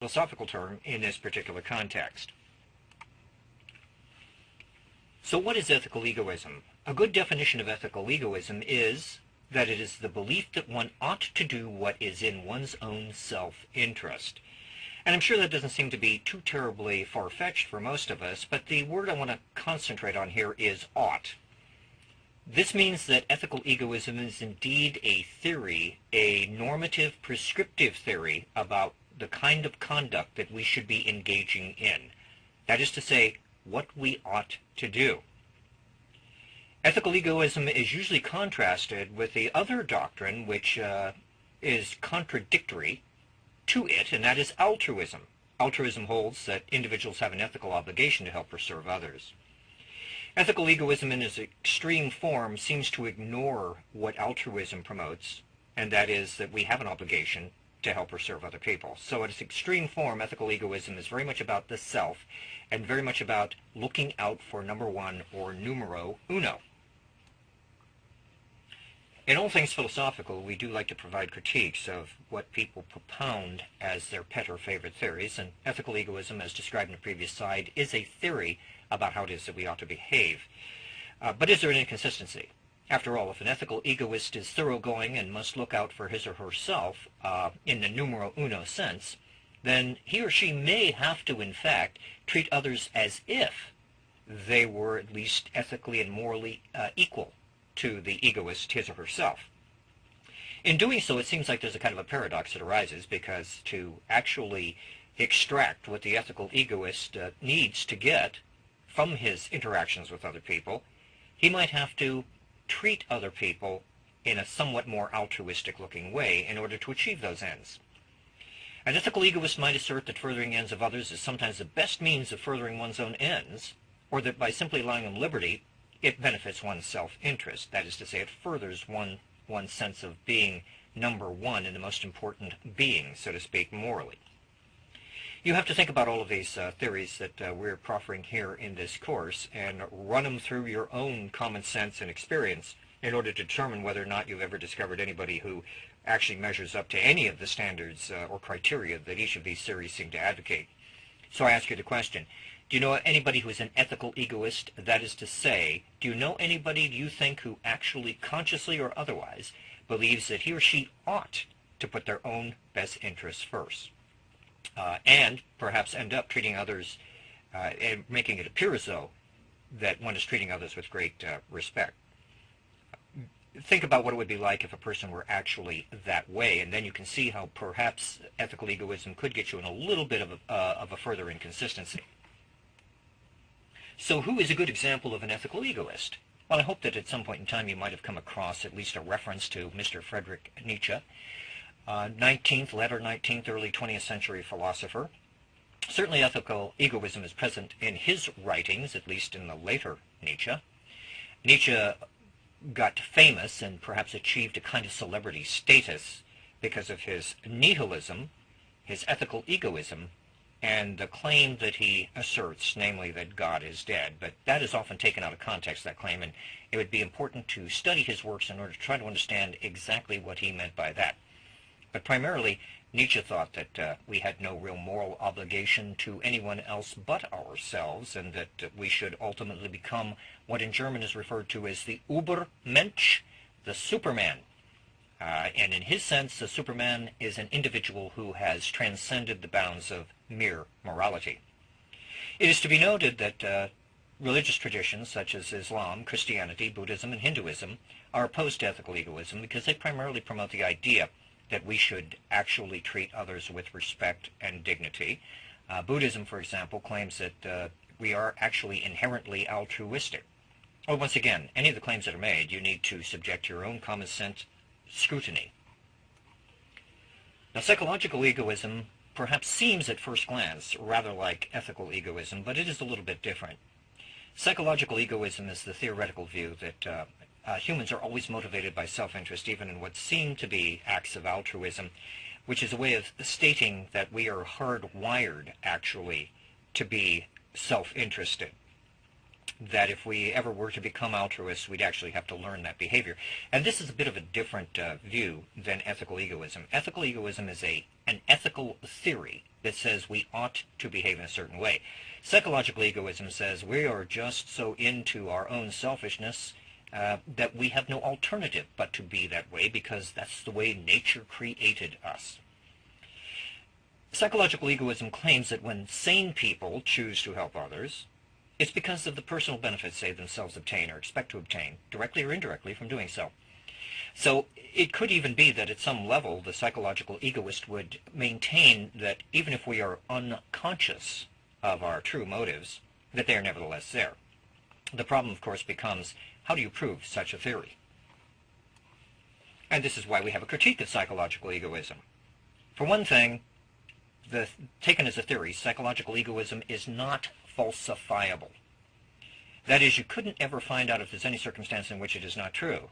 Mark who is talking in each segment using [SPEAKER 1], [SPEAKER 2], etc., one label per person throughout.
[SPEAKER 1] philosophical term in this particular context. So what is ethical egoism? A good definition of ethical egoism is that it is the belief that one ought to do what is in one's own self-interest. And I'm sure that doesn't seem to be too terribly far-fetched for most of us, but the word I want to concentrate on here is ought. This means that ethical egoism is indeed a theory, a normative, prescriptive theory about the kind of conduct that we should be engaging in. That is to say, what we ought to do. Ethical egoism is usually contrasted with the other doctrine which is contradictory to it, and that is altruism. Altruism holds that individuals have an ethical obligation to help or serve others. Ethical egoism in its extreme form seems to ignore what altruism promotes, and that is that we have an obligation to help or serve other people. So at its extreme form, ethical egoism is very much about the self, and very much about looking out for number one, or numero uno. In all things philosophical, we do like to provide critiques of what people propound as their pet or favorite theories, and ethical egoism, as described in the previous slide, is a theory about how it is that we ought to behave. But is there an inconsistency? After all, if an ethical egoist is thoroughgoing and must look out for his or herself in the numero uno sense, then he or she may have to, in fact, treat others as if they were at least ethically and morally equal to the egoist, his or herself. In doing so, it seems like there's a kind of a paradox that arises, because to actually extract what the ethical egoist needs to get from his interactions with other people, he might have to treat other people in a somewhat more altruistic-looking way in order to achieve those ends. An ethical egoist might assert that furthering ends of others is sometimes the best means of furthering one's own ends, or that by simply allowing them liberty, it benefits one's self-interest. That is to say, it furthers one's sense of being number one and the most important being, so to speak, morally. You have to think about all of these theories that we're proffering here in this course and run them through your own common sense and experience in order to determine whether or not you've ever discovered anybody who actually measures up to any of the standards or criteria that each of these theories seem to advocate. So I ask you the question, do you know anybody who is an ethical egoist? That is to say, do you know anybody, do you think, who actually, consciously or otherwise, believes that he or she ought to put their own best interests first? And perhaps end up treating others and making it appear as though that one is treating others with great respect. Think about what it would be like if a person were actually that way, and then you can see how perhaps ethical egoism could get you in a little bit of a further inconsistency. So who is a good example of an ethical egoist? Well, I hope that at some point in time you might have come across at least a reference to Mr. Friedrich Nietzsche, latter 19th, early 20th century philosopher. Certainly ethical egoism is present in his writings, at least in the later Nietzsche. Nietzsche got famous and perhaps achieved a kind of celebrity status because of his nihilism, his ethical egoism, and the claim that he asserts, namely that God is dead. But that is often taken out of context, that claim, and it would be important to study his works in order to try to understand exactly what he meant by that. But primarily, Nietzsche thought that we had no real moral obligation to anyone else but ourselves, and that we should ultimately become what in German is referred to as the Übermensch, the Superman. And in his sense, the Superman is an individual who has transcended the bounds of mere morality. It is to be noted that religious traditions such as Islam, Christianity, Buddhism, and Hinduism are opposed to ethical egoism because they primarily promote the idea that we should actually treat others with respect and dignity. Buddhism, for example, claims that we are actually inherently altruistic. Well, once again, any of the claims that are made, you need to subject your own common sense scrutiny. Now, psychological egoism perhaps seems at first glance rather like ethical egoism, but it is a little bit different. Psychological egoism is the theoretical view that humans are always motivated by self-interest, even in what seem to be acts of altruism, which is a way of stating that we are hardwired, actually, to be self-interested. that if we ever were to become altruists, we'd actually have to learn that behavior. And this is a bit of a different view than ethical egoism. Ethical egoism is an ethical theory that says we ought to behave in a certain way. Psychological egoism says we are just so into our own selfishness that we have no alternative but to be that way because that's the way nature created us. Psychological egoism claims that when sane people choose to help others, it's because of the personal benefits they themselves obtain or expect to obtain, directly or indirectly, from doing so. So it could even be that at some level the psychological egoist would maintain that even if we are unconscious of our true motives, that they are nevertheless there. The problem, of course, becomes how do you prove such a theory? And this is why we have a critique of psychological egoism. For one thing, taken as a theory, psychological egoism is not falsifiable. That is, you couldn't ever find out if there's any circumstance in which it is not true.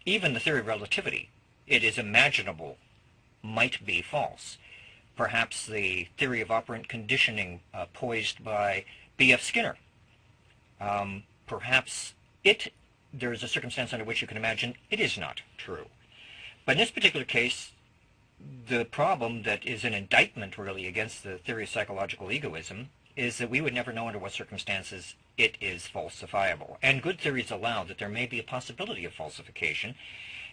[SPEAKER 1] Even the theory of relativity, it is imaginable, might be false. Perhaps the theory of operant conditioning poised by B.F. Skinner. Perhaps there is a circumstance under which you can imagine it is not true. But in this particular case, the problem that is an indictment really against the theory of psychological egoism is that we would never know under what circumstances it is falsifiable. And good theories allow that there may be a possibility of falsification.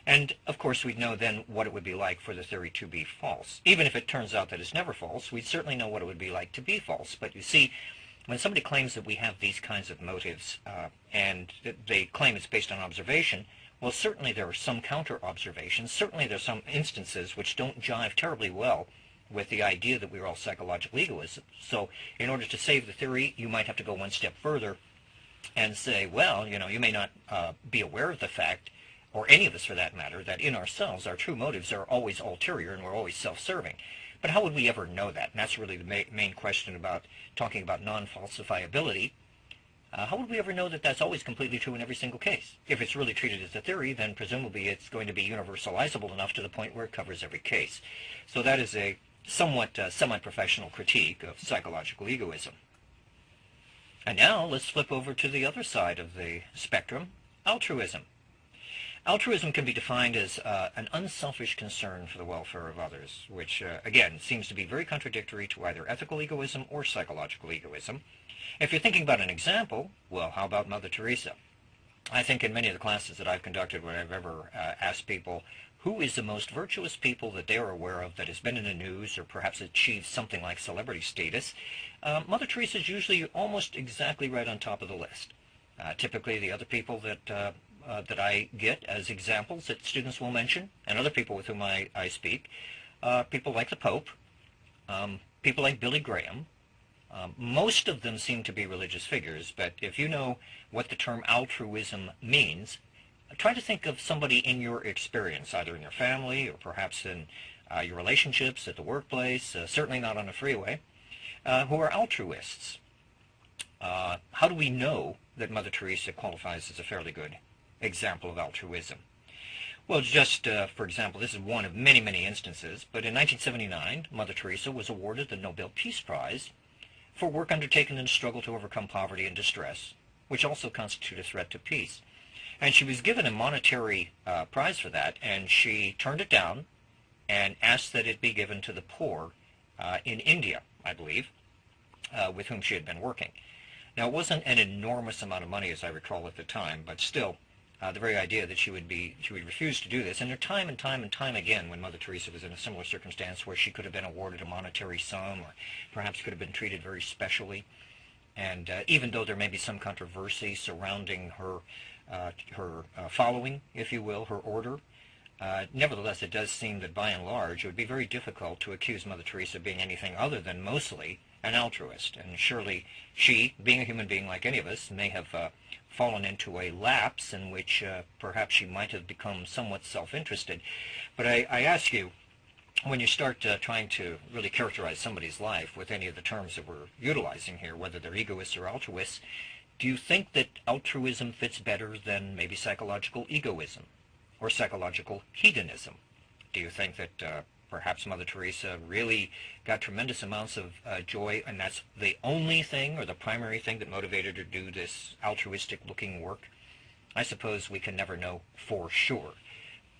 [SPEAKER 1] And of course we'd know then what it would be like for the theory to be false. Even if it turns out that it's never false, we'd certainly know what it would be like to be false. But you see, when somebody claims that we have these kinds of motives and they claim it's based on observation, well, certainly there are some counter-observations. Certainly there are some instances which don't jive terribly well with the idea that we're all psychological egoists. So in order to save the theory, you might have to go one step further and say, well, you may not be aware of the fact, or any of us for that matter, that in ourselves our true motives are always ulterior and we're always self-serving. But how would we ever know that? And that's really the main question about talking about non-falsifiability. How would we ever know that that's always completely true in every single case? If it's really treated as a theory, then presumably it's going to be universalizable enough to the point where it covers every case. So that is a somewhat semi-professional critique of psychological egoism. And now let's flip over to the other side of the spectrum, altruism. Altruism can be defined as an unselfish concern for the welfare of others, which, again, seems to be very contradictory to either ethical egoism or psychological egoism. If you're thinking about an example, well, how about Mother Teresa? I think in many of the classes that I've conducted where I've ever asked people who is the most virtuous people that they're aware of that has been in the news or perhaps achieved something like celebrity status, Mother Teresa is usually almost exactly right on top of the list. Typically the other people that I get as examples that students will mention, and other people with whom I speak, people like the Pope, people like Billy Graham. Most of them seem to be religious figures, but if you know what the term altruism means, try to think of somebody in your experience, either in your family or perhaps in your relationships at the workplace, certainly not on a freeway, who are altruists. How do we know that Mother Teresa qualifies as a fairly good example of altruism? Well, just for example, this is one of many, many instances, but in 1979, Mother Teresa was awarded the Nobel Peace Prize for work undertaken in the struggle to overcome poverty and distress, which also constitute a threat to peace. And she was given a monetary prize for that, and she turned it down and asked that it be given to the poor in India, I believe, with whom she had been working. Now, it wasn't an enormous amount of money, as I recall at the time, but still, the very idea that she would refuse to do this, and there time and time again when Mother Teresa was in a similar circumstance where she could have been awarded a monetary sum or perhaps could have been treated very specially. And even though there may be some controversy surrounding her following, if you will, her order, nevertheless it does seem that by and large it would be very difficult to accuse Mother Teresa of being anything other than mostly an altruist. And surely she, being a human being like any of us, may have fallen into a lapse in which perhaps she might have become somewhat self-interested. But I ask you, when you start trying to really characterize somebody's life with any of the terms that we're utilizing here, whether they're egoists or altruists, do you think that altruism fits better than maybe psychological egoism or psychological hedonism? Do you think that Perhaps Mother Teresa really got tremendous amounts of joy, and that's the only thing or the primary thing that motivated her to do this altruistic-looking work. I suppose we can never know for sure.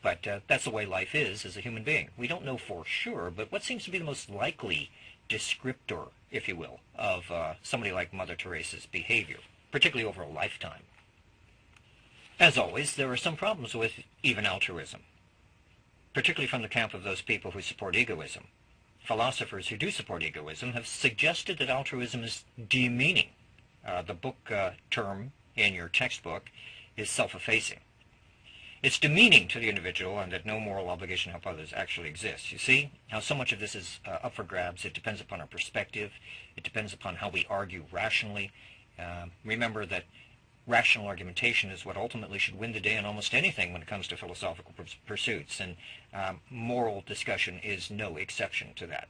[SPEAKER 1] But that's the way life is as a human being. We don't know for sure, but what seems to be the most likely descriptor, if you will, of somebody like Mother Teresa's behavior, particularly over a lifetime? As always, there are some problems with even altruism, particularly from the camp of those people who support egoism. Philosophers who do support egoism have suggested that altruism is demeaning. The book term in your textbook is self-effacing. It's demeaning to the individual, and that no moral obligation to help others actually exists. You see how so much of this is up for grabs. It depends upon our perspective. It depends upon how we argue rationally. Remember that rational argumentation is what ultimately should win the day on almost anything when it comes to philosophical pursuits, and moral discussion is no exception to that.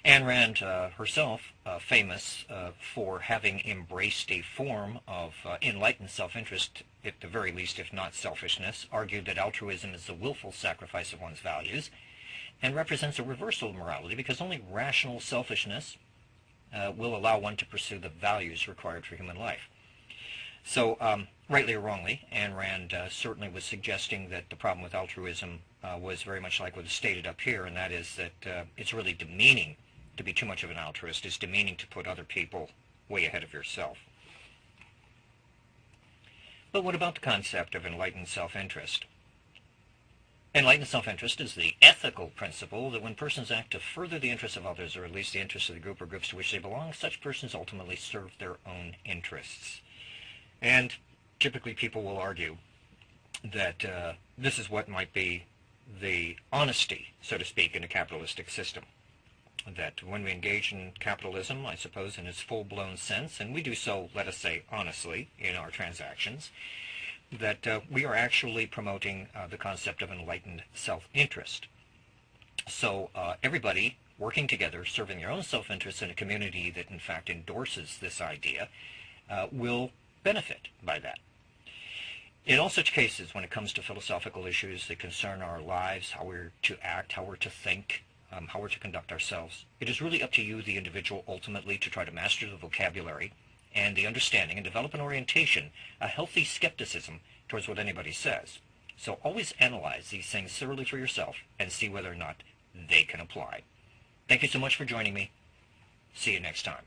[SPEAKER 1] Ayn Rand herself, famous for having embraced a form of enlightened self-interest, at the very least, if not selfishness, argued that altruism is the willful sacrifice of one's values and represents a reversal of morality, because only rational selfishness will allow one to pursue the values required for human life. So, rightly or wrongly, Ayn Rand certainly was suggesting that the problem with altruism was very much like what is stated up here, and that is that it's really demeaning to be too much of an altruist. It's demeaning to put other people way ahead of yourself. But what about the concept of enlightened self-interest? Enlightened self-interest is the ethical principle that when persons act to further the interests of others, or at least the interests of the group or groups to which they belong, such persons ultimately serve their own interests. And typically people will argue that this is what might be the honesty, so to speak, in a capitalistic system. That when we engage in capitalism, I suppose in its full-blown sense, and we do so, let us say, honestly in our transactions, that we are actually promoting the concept of enlightened self-interest. So everybody working together, serving their own self-interest in a community that in fact endorses this idea, will benefit by that. In all such cases, when it comes to philosophical issues that concern our lives, how we're to act, how we're to think, how we're to conduct ourselves, it is really up to you, the individual, ultimately to try to master the vocabulary and the understanding and develop an orientation, a healthy skepticism towards what anybody says. So always analyze these things thoroughly for yourself and see whether or not they can apply. Thank you so much for joining me. See you next time.